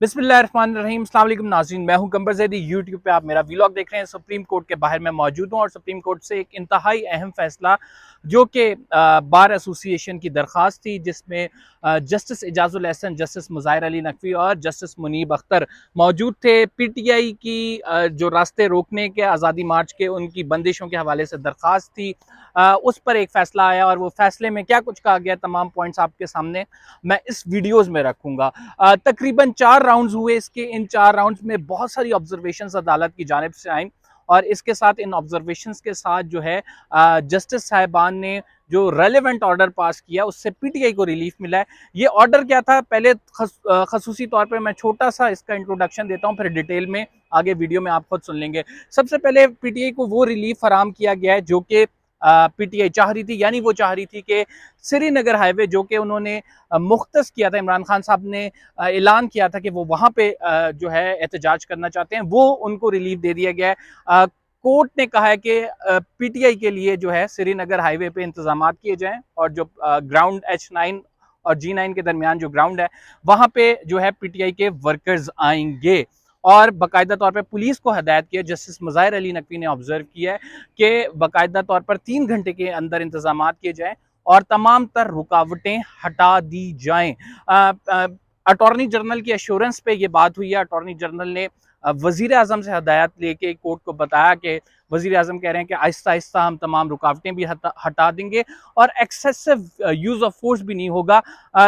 बिस्मिल्लाहिर्रहमानिर्रहीम, अस्सलाम वालेकुम नाज़रीन। मैं हूं कंबर ज़ैदी। यूट्यूब पे आप मेरा व्लॉग देख रहे हैं। सुप्रीम कोर्ट के बाहर मैं मौजूद हूं और सुप्रीम कोर्ट से एक इंतहाई अहम फैसला जो कि बार एसोसिएशन की दरख्वास्त थी, जिसमें जस्टिस एजाजुल एहसन, जस्टिस मुज़ाहिर अली नकवी और जस्टिस मुनीब अख्तर मौजूद थे। पीटीआई की जो रास्ते रोकने के, आज़ादी मार्च के, उनकी बंदिशों के हवाले से दरख्वास्त थी, उस पर एक फ़ैसला आया और वो फ़ैसले में क्या कुछ कहा गया, तमाम पॉइंट्स आपके सामने मैं इस वीडियोज़ में रखूँगा। तकरीबन 4 राउंड्स हुए इसके। इन 4 राउंड्स में बहुत सारी ऑब्जर्वेशंस अदालत की जानिब से आई और इसके साथ, इन ऑब्जर्वेशंस के साथ जो है जस्टिस साहिबान ने जो रेलेवेंट ऑर्डर पास किया, उससे पीटीआई को रिलीफ मिला है। ये ऑर्डर क्या था, पहले खसूसी तौर पर मैं छोटा सा इसका इंट्रोडक्शन देता हूँ, फिर डिटेल में आगे वीडियो में आप खुद सुन लेंगे। सबसे पहले पीटीआई को वो रिलीफ फराम किया गया है जो कि पीटीआई चाह रही थी, यानी वो चाह रही थी कि श्रीनगर हाईवे, जो कि उन्होंने मुख्तस किया था, इमरान खान साहब ने ऐलान किया था कि वो वहाँ पे जो है एहतजाज करना चाहते हैं, वो उनको रिलीफ दे दिया गया है। कोर्ट ने कहा है कि पीटीआई के लिए जो है श्रीनगर हाईवे पे इंतजाम किए जाएं और जो ग्राउंड H9 और G9 के दरमियान जो ग्राउंड है, वहाँ पे जो है पीटीआई के वर्कर्स आएंगे। और बाकायदा तौर पर पुलिस को हदायत किया, जस्टिस मुज़ाहिर अली नकवी ने ऑब्जर्व किया है कि बाकायदा तौर पर 3 घंटे के अंदर इंतजाम किए जाएं और तमाम तर रुकावटें हटा दी जाएं। अटॉर्नी जनरल की एश्योरेंस पे ये बात हुई है। अटॉर्नी जनरल ने वजीर आजम से हदायत लेके कोर्ट को बताया कि वजीर आजम कह रहे हैं कि आहिस्ता आहिस्ता हम तमाम रुकावटें भी हटा देंगे और एक्सेसिव यूज ऑफ फोर्स भी नहीं होगा।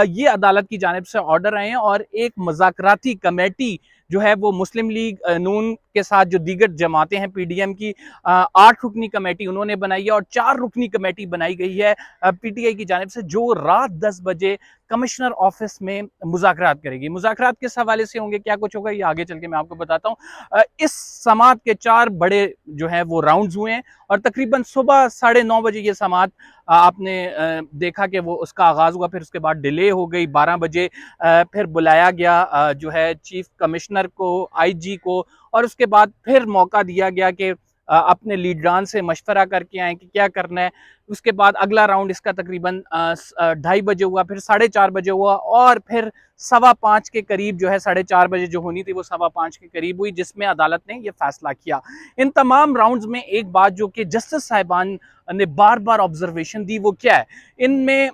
ये अदालत की जानिब से ऑर्डर आए हैं और एक मुज़ाकराती कमेटी जो है वो मुस्लिम लीग नून के साथ जो दीगर जमातें हैं पीडीएम की, 8 रुकनी कमेटी उन्होंने बनाई है और 4 रुकनी कमेटी बनाई गई है पीटीआई की जानिब से, जो रात 10 बजे कमिश्नर ऑफिस में मुज़ाकरात करेगी। मुज़ाकरात किस हवाले से होंगे, क्या कुछ होगा, ये आगे चल के मैं आपको बताता हूँ। इस समात के 4 बड़े जो है वो राउंड्स हुए हैं और तकरीबन सुबह 9:30 बजे ये समात आपने देखा कि वो उसका आगाज हुआ, फिर उसके बाद डिले हो गई। 12 बजे फिर बुलाया गया जो है चीफ कमिश्नर को, आईजी को, और उसके बाद फिर मौका दिया गया कि अपने लीडरान से मशवरा करके आए कि क्या करना है। उसके बाद अगला राउंड इसका तकरीबन 2:30 बजे हुआ, फिर 4:30 बजे हुआ और फिर 4:15 के करीब जो है, 4:30 बजे जो होनी थी वो 5:15 के करीब हुई, जिसमें अदालत ने यह फैसला किया। इन तमाम राउंड्स में एक बात जो कि जस्टिस साहिबान ने बार बार ऑब्जर्वेशन दी, वो क्या है, इनमें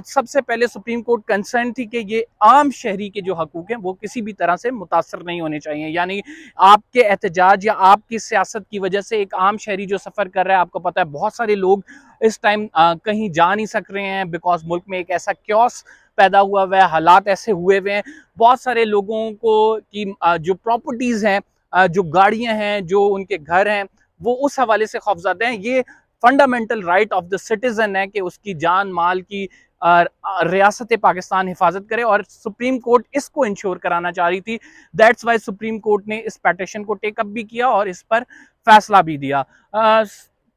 सबसे पहले सुप्रीम कोर्ट कंसर्न थी कि ये आम शहरी के जो हकूक हैं वो किसी भी तरह से मुतासर नहीं होने चाहिए। यानी आपके एहतजाज या आपकी सियासत की वजह से एक आम शहरी जो सफ़र कर रहा है, आपको पता है बहुत सारे लोग इस टाइम कहीं जा नहीं सक रहे हैं, बिकॉज मुल्क में एक ऐसा क्योस पैदा हुआ हुआ है, हालात ऐसे हुए हुए हैं। बहुत सारे लोगों को की जो प्रॉपर्टीज़ हैं, जो गाड़ियां हैं, जो उनके घर हैं, वो उस हवाले से खौफजदा हैं। ये fundamental right of the citizen है कि उसकी जान माल की रियासत पाकिस्तान हिफाजत करे, और सुप्रीम कोर्ट इसको इंश्योर कराना चाह रही थी। दैट्स वाई सुप्रीम कोर्ट ने इस पेटिशन को टेकअप भी किया और इस पर फैसला भी दिया।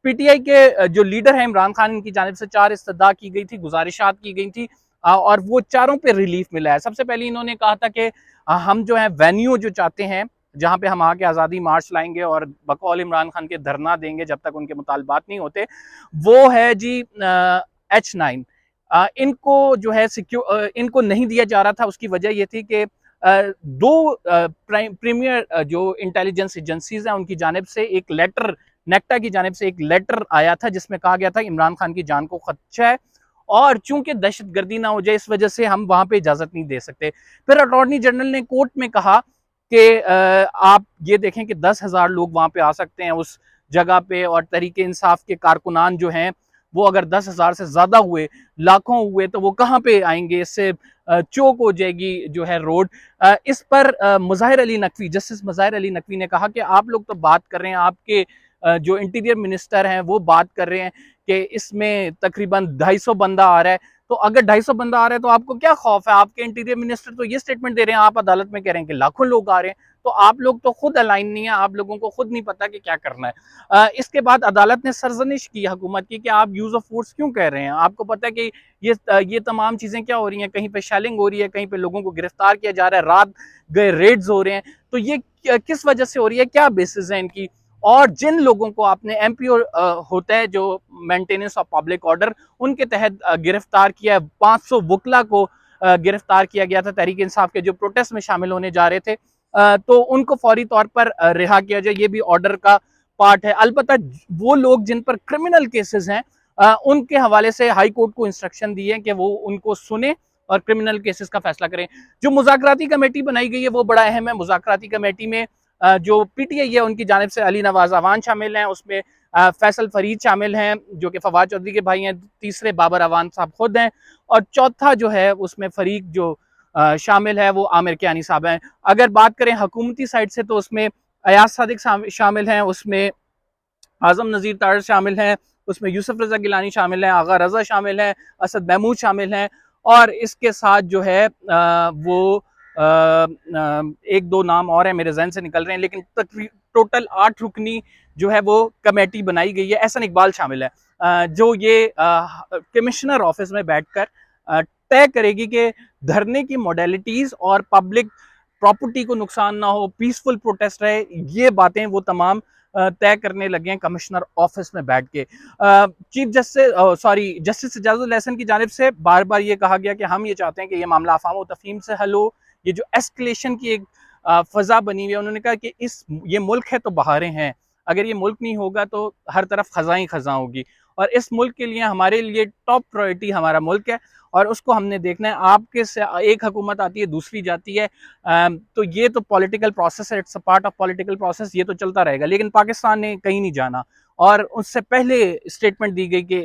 पीटीआई के जो लीडर हैं इमरान खान, इनकी जानिब से 4 इस्तदा की गई थी, गुजारिशात की गई थी और वो चारों पे रिलीफ मिला है। सबसे पहले इन्होंने कहा था कि हम जो है वेन्यू जो चाहते हैं जहां पे हम आके आज़ादी मार्च लाएंगे और बकौल इमरान खान के धरना देंगे जब तक उनके मुतालबात नहीं होते, वो है जी H9। इनको जो है इनको नहीं दिया जा रहा था। उसकी वजह यह थी कि दो प्रीमियर जो इंटेलिजेंस एजेंसीज हैं उनकी जानिब से एक लेटर, नेक्टा की जानिब से एक लेटर आया था जिसमें कहा गया था इमरान खान की जान को खतरा है और चूंकि दहशतगर्दी ना हो जाए इस वजह से हम वहां पे इजाजत नहीं दे सकते। फिर अटॉर्नी जनरल ने कोर्ट में कहा कि आप ये देखें कि 10,000 लोग वहां पे आ सकते हैं उस जगह पे, और तहरीक इंसाफ के कारकुनान जो हैं वो अगर 10,000 से ज्यादा हुए, लाखों हुए, तो वो कहाँ पे आएंगे, इससे चौक हो जाएगी जो है रोड। इस पर मुज़ाहिर अली नकवी, जस्टिस मुज़ाहिर अली नकवी ने कहा कि आप लोग तो बात कर रहे हैं, आपके जो इंटीरियर मिनिस्टर हैं वो बात कर रहे हैं कि इसमें तकरीबन 250 बंदा आ रहा है, तो अगर 250 बंदा आ रहा है तो आपको क्या खौफ है? आपके इंटीरियर मिनिस्टर तो ये स्टेटमेंट दे रहे हैं, आप अदालत में कह रहे हैं कि लाखों लोग आ रहे हैं, तो आप लोग तो खुद अलाइन नहीं है, आप लोगों को खुद नहीं पता कि क्या करना है। इसके बाद अदालत ने सरजनिश की हुकूमत की कि आप यूज ऑफ फोर्स क्यों कह रहे हैं, आपको पता है कि ये तमाम चीजें क्या हो रही हैं, कहीं पे शेलिंग हो रही है, कहीं पे लोगों को गिरफ्तार किया जा रहा है, रात गए रेड्स हो रहे हैं, तो ये किस वजह से हो रही है, क्या बेसिस है इनकी? और जिन लोगों को आपने एमपीओ होता है जो मेंटेनेंस ऑफ पब्लिक ऑर्डर, उनके तहत गिरफ्तार किया है, 500 वकला को गिरफ्तार किया गया था तहरीक इंसाफ के जो प्रोटेस्ट में शामिल होने जा रहे थे, तो उनको फौरी तौर पर रिहा किया जाए, ये भी ऑर्डर का पार्ट है। अलबत्ता वो लोग जिन पर क्रिमिनल केसेस हैं, उनके हवाले से हाई कोर्ट को इंस्ट्रक्शन दी है कि वो उनको सुने और क्रिमिनल केसेस का फैसला करें। जो मुज़ाकराती कमेटी बनाई गई है वो बड़ा अहम है। मुज़ाकराती कमेटी में जो पीटीआई है उनकी जानिब से अली नवाज अवान शामिल हैं, उसमें फैसल फरीद शामिल हैं जो कि फवाद चौधरी के भाई हैं, तीसरे बाबर अवान साहब खुद हैं, और चौथा जो है उसमें फरीक जो शामिल है वो आमिर कियानी साहब हैं। अगर बात करें हुकूमती साइड से तो उसमें अयाज सादिक शामिल हैं, उसमें आजम नज़ीर तार शामिल हैं, उसमें यूसुफ रजा गिलानी शामिल हैं, आगा रजा शामिल हैं, असद महमूद शामिल हैं, और इसके साथ जो है वो एक दो नाम और हैं मेरे जहन से निकल रहे हैं, लेकिन टोटल 8 रुकनी जो है वो कमेटी बनाई गई है। एहसन इकबाल शामिल है जो ये कमिश्नर ऑफिस में बैठकर तय करेगी कि धरने की मॉडलिटीज और पब्लिक प्रॉपर्टी को नुकसान ना हो, पीसफुल प्रोटेस्ट रहे, ये बातें वो तमाम तय करने लगे हैं कमिश्नर ऑफिस में बैठ के। चीफ जस्टिस इजाजुल एहसन की जानिब से बार बार ये कहा गया कि हम ये चाहते हैं कि ये मामला अफवाह व तफहीम से हल हो। ये जो एस्केलेशन की एक फजा बनी हुई है, उन्होंने कहा कि ये मुल्क है तो बहारें हैं, अगर ये मुल्क नहीं होगा तो हर तरफ खजा ही खजा होगी, और इस मुल्क के लिए हमारे लिए टॉप प्रायोरिटी हमारा मुल्क है और उसको हमने देखना है। आपके से एक हुकूमत आती है, दूसरी जाती है, तो ये तो पॉलिटिकल प्रोसेस है, it's a part of political process, ये तो चलता रहेगा। लेकिन पाकिस्तान ने कहीं नहीं जाना, और उससे पहले स्टेटमेंट दी गई कि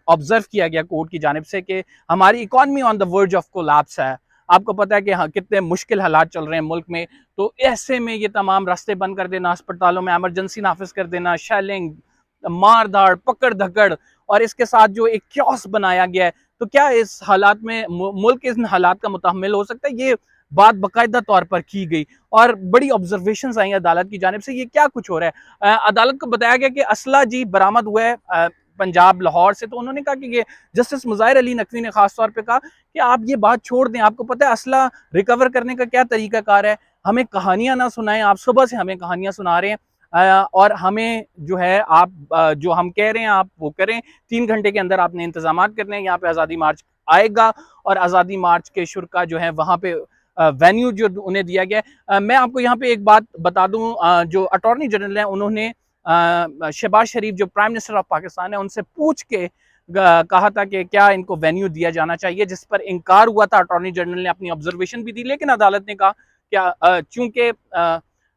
ऑब्जर्व किया गया कोर्ट की जानिब से कि हमारी economy on the verge of collapse है। आपको पता है कि हाँ कितने मुश्किल हालात चल रहे हैं मुल्क में, तो ऐसे में ये तमाम रास्ते बंद कर देना, अस्पतालों में एमरजेंसी नाफिज कर देना, शेलिंग, मार धाड़, पकड़ धकड़, और इसके साथ जो एक क्योस बनाया गया है, तो क्या इस हालात में मुल्क इन हालात का मुतहम्मिल हो सकता है? ये बात बाकायदा तौर पर की गई और बड़ी ऑब्जर्वेशंस आई अदालत की जानिब से, ये क्या कुछ हो रहा है। अदालत को बताया गया कि असला जी बरामद हुआ है पंजाब लाहौर से, तो उन्होंने कहा कि ये जस्टिस मुज़ाहिर अली नकवी ने खास तौर पे कहा कि आप ये बात छोड़ दें, आपको पता है असला रिकवर करने का क्या तरीकाकार है, हमें कहानियां ना सुनाएं, आप सुबह से हमें कहानियां सुना रहे हैं, और हमें जो है आप जो हम कह रहे हैं आप वो करें, 3 घंटे के अंदर आपने इंतजाम करने हैं, यहाँ पे आज़ादी मार्च आएगा और आज़ादी मार्च के शुरा जो है वहाँ पे वेन्यू जो उन्हें दिया गया है। मैं आपको यहाँ पे एक बात बता दूं, जो अटॉर्नी जनरल है उन्होंने शहबाज शरीफ जो प्राइम मिनिस्टर ऑफ पाकिस्तान है उनसे पूछ के कहा था कि क्या इनको वेन्यू दिया जाना चाहिए, जिस पर इनकार हुआ था। अटॉर्नी जनरल ने अपनी ऑब्जर्वेशन भी दी, लेकिन अदालत ने कहा क्या चूंकि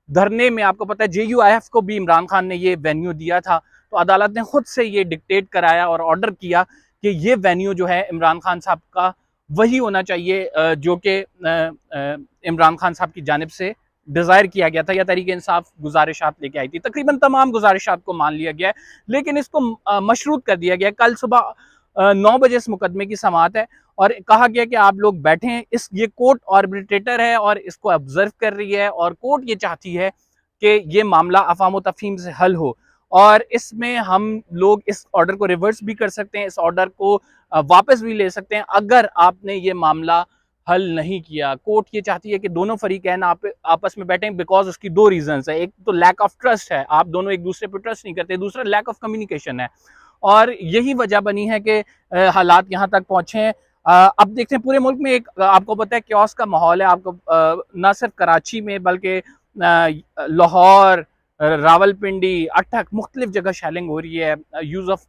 धरने में आपको पता है JUIF को भी इमरान खान ने ये वेन्यू दिया था, तो अदालत ने खुद से ये डिक्टेट कराया और ऑर्डर किया कि ये वेन्यू जो है इमरान खान साहब का वही होना चाहिए जो कि इमरान खान साहब की जानिब से डिज़ायर किया गया था या तहरीक इंसाफ गुजारिशात लेके आई थी। तकरीबन तमाम गुजारिशात को मान लिया गया है, लेकिन इसको मशरूत कर दिया गया। कल सुबह 9 बजे इस मुकदमे की समाअत है और कहा गया कि आप लोग बैठें, ये कोर्ट आर्बिट्रेटर है और इसको ऑब्जर्व कर रही है, और कोर्ट ये चाहती है कि ये मामला अफ़ाम तफ़हीम से हल हो, और इसमें हम लोग इस ऑर्डर को रिवर्स भी कर सकते हैं, इस ऑर्डर को वापस भी ले सकते हैं अगर आपने ये मामला हल नहीं किया। कोर्ट ये चाहती है कि दोनों फरीकैन आपस में बैठें, बिकॉज उसकी 2 रीजंस है। एक तो लैक ऑफ ट्रस्ट है, आप दोनों एक दूसरे पर ट्रस्ट नहीं करते, दूसरा लैक ऑफ कम्युनिकेशन है, और यही वजह बनी है कि हालात यहाँ तक पहुंचे हैं। अब देखते हैं पूरे मुल्क में एक आपको पता है क्योस का माहौल है। आपको ना सिर्फ कराची में बल्कि लाहौर, रावलपिंडी, अटक, मुख्तलिफ जगह शेलिंग हो रही है,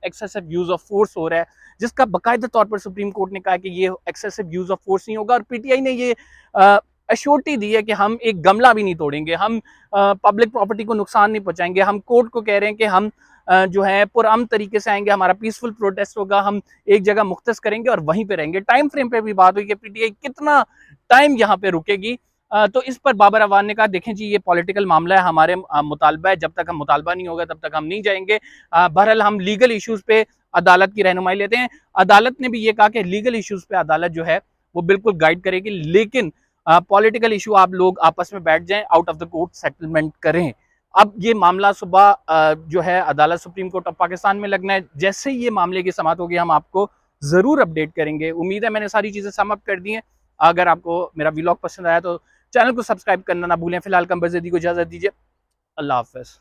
एक्सेसिव यूज ऑफ फोर्स हो रहा है, जिसका बाकायदा तौर पर सुप्रीम कोर्ट ने कहा कि ये एक्सेसिव यूज ऑफ फोर्स नहीं होगा, और PTI ने ये अश्योरिटी दी है कि हम एक गमला भी नहीं तोड़ेंगे, हम पब्लिक प्रॉपर्टी को नुकसान नहीं पहुंचाएंगे। हम कोर्ट को कह रहे हैं कि हम जो है पुरअमन तरीके से आएंगे, हमारा पीसफुल प्रोटेस्ट होगा, हम एक जगह मुख्तस करेंगे और वहीं पे रहेंगे। टाइम फ्रेम पे भी बात हुई कि PTI कितना टाइम यहाँ पे रुकेगी, तो इस पर बाबर अवान ने कहा देखें जी ये पॉलिटिकल मामला है, हमारे मुतालबा है, जब तक हम मुतालबा नहीं होगा तब तक हम नहीं जाएंगे। बहरहाल हम लीगल इश्यूज पे अदालत की रहनुमाई लेते हैं। अदालत ने भी ये कहा कि लीगल इश्यूज पे अदालत जो है वो बिल्कुल गाइड करेगी, लेकिन पॉलिटिकल इशू आप लोग आपस में बैठ जाएं, out of the court settlement करें। अब ये मामला सुबह जो है अदालत सुप्रीम कोर्ट ऑफ पाकिस्तान में लगना है। जैसे ही ये मामले की समाअत होगी हम आपको जरूर अपडेट करेंगे। उम्मीद है मैंने सारी चीजें सम अप कर दी हैं। अगर आपको मेरा व्लॉग पसंद आया तो चैनल को सब्सक्राइब करना ना भूलें। फिलहाल कंबरज़ेदी को इजाजत दीजिए। अल्लाह हाफ़िज़।